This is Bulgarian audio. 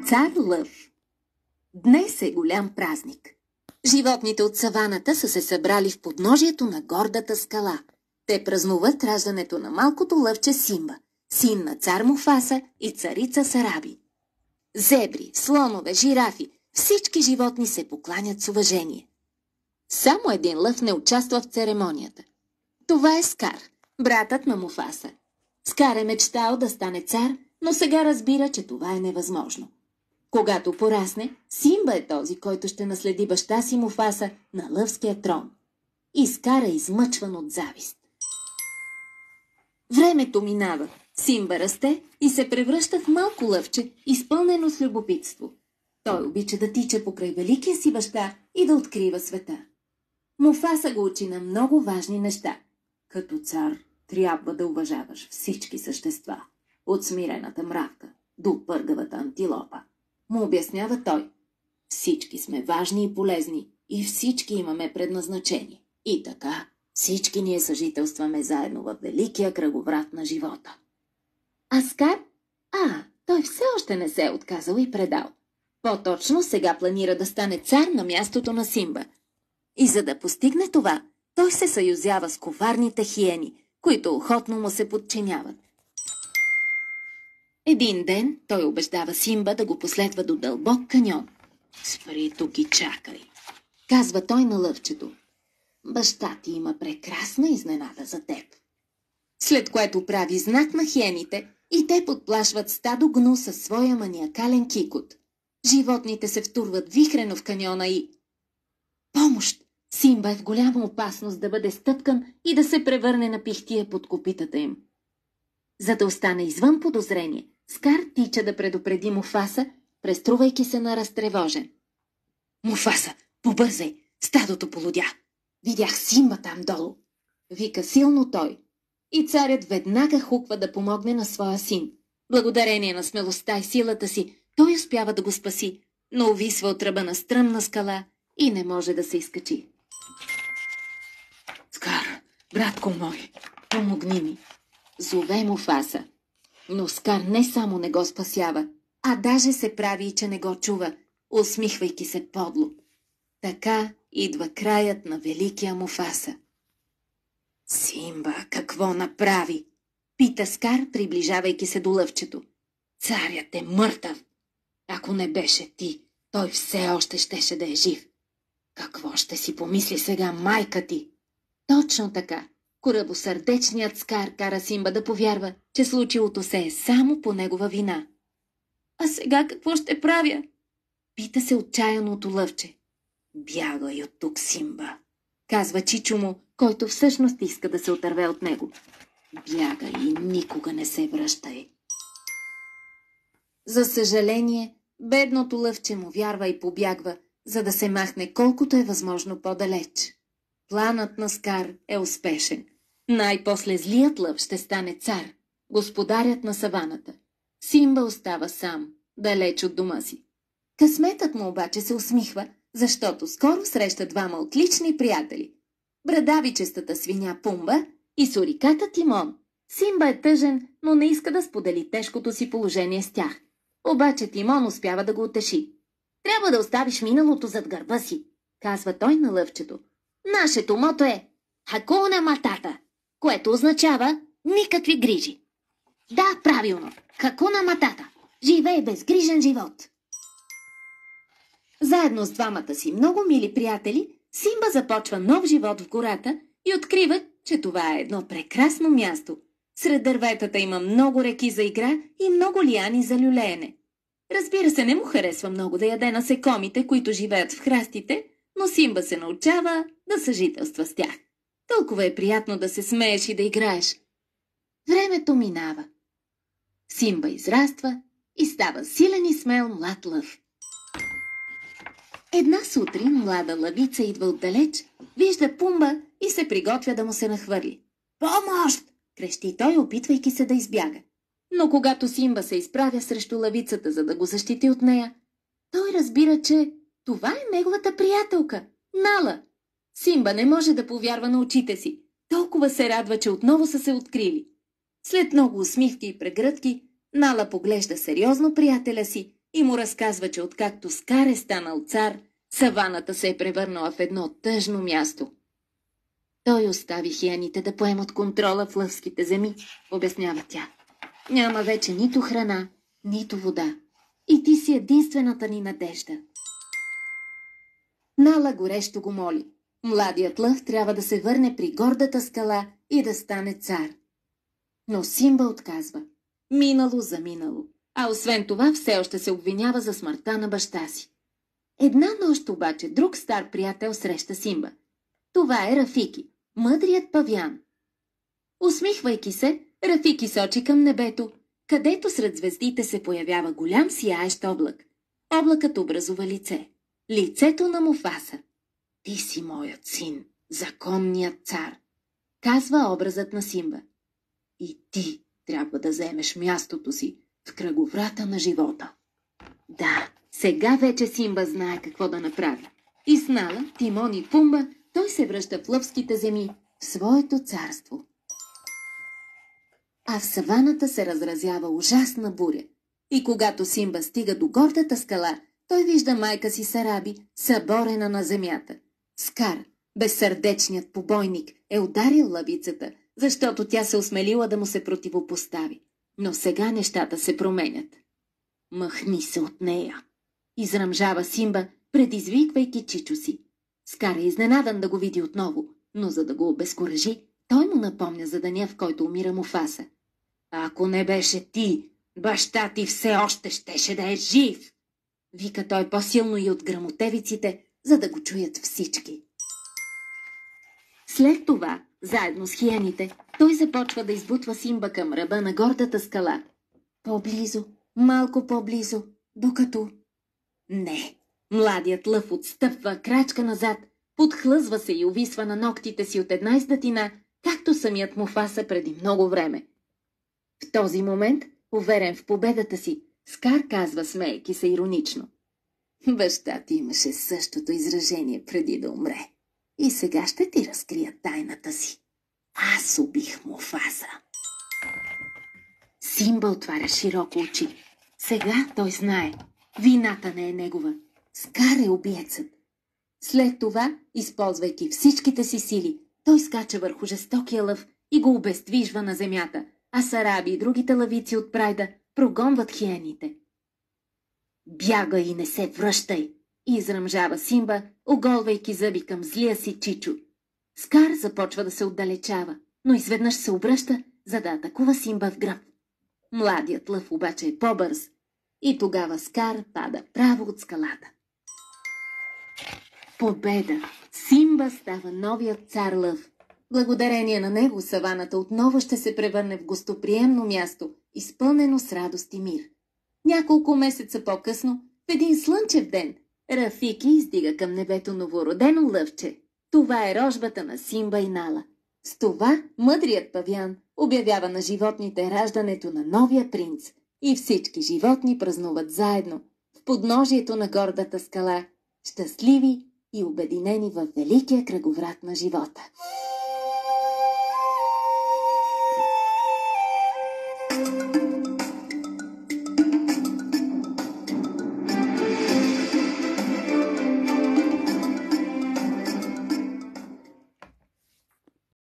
Цар Лъв. Днес е голям празник. Животните от саваната са се събрали в подножието на гордата скала. Те празнуват раждането на малкото лъвче Симба, син на цар Муфаса и царица Сараби. Зебри, слонове, жирафи, всички животни се покланят с уважение. Само един лъв не участва в церемонията. Това е Скар, братът на Муфаса. Скар е мечтал да стане цар, но сега разбира, че това е невъзможно. Когато порасне, Симба е този, който ще наследи баща си Муфаса на лъвския трон. И Скар е измъчван от завист. Времето минава. Симба расте и се превръща в малко лъвче, изпълнено с любопитство. Той обича да тича покрай великия си баща и да открива света. Муфаса го учи на много важни неща. Като цар трябва да уважаваш всички същества, от смирената мравка до пъргавата антилопа. Му обяснява той. Всички сме важни и полезни и всички имаме предназначение. И така всички ние съжителстваме заедно във великия кръговрат на живота. А Скар? Той все още не се е отказал и предал. По-точно сега планира да стане цар на мястото на Симба. И за да постигне това, той се съюзява с коварните хиени, които охотно му се подчиняват. Един ден той убеждава Симба да го последва до дълбок каньон. «Спри тук и чакай», казва той на лъвчето. «Баща ти има прекрасна изненада за теб». След което прави знак на хиените и те подплашват стадо гну със своя маниакален кикот. Животните се втурват вихрено в каньона и... Помощ! Симба е в голяма опасност да бъде стъпкан и да се превърне на пихтия под копитата им. За да остане извън подозрение, Скар тича да предупреди Муфаса, преструвайки се на разтревожен. «Муфаса, побързай! Стадото полудя! Видях Симба там долу!» вика силно той. И царят веднага хуква да помогне на своя син. Благодарение на смелостта и силата си, той успява да го спаси, но увисва от ръба на стръмна скала и не може да се изкачи. «Скар, братко мой, помогни ми!» зове Муфаса. Но Скар не само не го спасява, а даже се прави, че не го чува, усмихвайки се подло. Така идва краят на великия Муфаса. «Симба, какво направи?» пита Скар, приближавайки се до лъвчето. «Царят е мъртъв. Ако не беше ти, той все още щеше да е жив. Какво ще си помисли сега майка ти?» Точно така. Корабосърдечният Скар кара Симба да повярва, че случилото се е само по негова вина. «А сега какво ще правя?» пита се отчаяното лъвче. «Бягай от тук, Симба», казва чичо му, който всъщност иска да се отърве от него. «Бягай и никога не се връщай». За съжаление, бедното лъвче му вярва и побягва, за да се махне колкото е възможно по-далеч. Планът на Скар е успешен. Най-после злият лъв ще стане цар, господарят на саваната. Симба остава сам, далеч от дома си. Късметът му обаче се усмихва, защото скоро среща двама отлични приятели. Брадавичестата свиня Пумба и суриката Тимон. Симба е тъжен, но не иска да сподели тежкото си положение с тях. Обаче Тимон успява да го утеши. «Трябва да оставиш миналото зад гърба си», казва той на лъвчето. «Нашето мото е Хакуна Матата, което означава никакви грижи». «Да, правилно, Хакуна Матата. Живей безгрижен живот». Заедно с двамата си много мили приятели, Симба започва нов живот в гората и открива, че това е едно прекрасно място. Сред дърветата има много реки за игра и много лияни за люлеене. Разбира се, не му харесва много да яде насекомите, които живеят в храстите, но Симба се научава да съжителства с тях. Толкова е приятно да се смееш и да играеш. Времето минава. Симба израства и става силен и смел млад лъв. Една сутрин млада лъвица идва отдалеч, вижда Пумба и се приготвя да му се нахвърли. «Помощ!» крещи той, опитвайки се да избяга. Но когато Симба се изправя срещу лъвицата, за да го защити от нея, той разбира, че това е неговата приятелка, Нала. Симба не може да повярва на очите си. Толкова се радва, че отново са се открили. След много усмивки и прегръдки, Нала поглежда сериозно приятеля си и му разказва, че откакто Скар е станал цар, саваната се е превърнала в едно тъжно място. Той остави хиените да поемат контрола в лъвските земи, обяснява тя. Няма вече нито храна, нито вода. И ти си единствената ни надежда. Нала горещо го моли. Младият лъв трябва да се върне при гордата скала и да стане цар. Но Симба отказва. Минало за минало. А освен това все още се обвинява за смъртта на баща си. Една нощ обаче друг стар приятел среща Симба. Това е Рафики, мъдрият павиан. Усмихвайки се, Рафики сочи към небето, където сред звездите се появява голям сияещ облак. Облакът образува лице. Лицето на Муфаса. Ти си моят син, законният цар, казва образът на Симба. И ти трябва да вземеш мястото си в кръговрата на живота. Да, сега вече Симба знае какво да направи. И с Нала, Тимон и Пумба той се връща в лъвските земи, в своето царство. А в саваната се разразява ужасна буря. И когато Симба стига до гордата скала, той вижда майка си Сараби, съборена на земята. Скар, безсърдечният побойник, е ударил лъвицата, защото тя се осмелила да му се противопостави. Но сега нещата се променят. Махни се от нея, изръмжава Симба, предизвиквайки чичо си. Скар е изненадан да го види отново, но за да го обезкуражи, той му напомня за деня, в който умира Муфаса. Ако не беше ти, баща ти все още щеше да е жив! Вика той по-силно и от грамотевиците, за да го чуят всички. След това, заедно с хиените, той започва да избутва Симба към ръба на гордата скала. По-близо, малко по-близо, докато... Не, младият лъв отстъпва крачка назад, подхлъзва се и увисва на ногтите си от една издатина, както самият Муфаса преди много време. В този момент, уверен в победата си, Скар казва, смеейки се иронично. Баща ти имаше същото изражение преди да умре. И сега ще ти разкрия тайната си. Аз убих Муфаса. Симба отваря широко очи. Сега той знае. Вината не е негова. Скар е убиецът. След това, използвайки всичките си сили, той скача върху жестокия лъв и го обездвижва на земята, а Сараби и другите лъвици от прайда прогонват хиените. Бягай и не се връщай, изръмжава Симба, оголвайки зъби към злия си чичо. Скар започва да се отдалечава, но изведнъж се обръща, за да атакува Симба в гръб. Младият лъв обаче е по-бърз и тогава Скар пада право от скалата. Победа! Симба става новият цар лъв. Благодарение на него саваната отново ще се превърне в гостоприемно място, изпълнено с радост и мир. Няколко месеца по-късно, в един слънчев ден, Рафики издига към небето новородено лъвче. Това е рожбата на Симба и Нала. С това мъдрият павиан обявява на животните раждането на новия принц и всички животни празнуват заедно в подножието на гордата скала, щастливи и обединени във великия кръговрат на живота.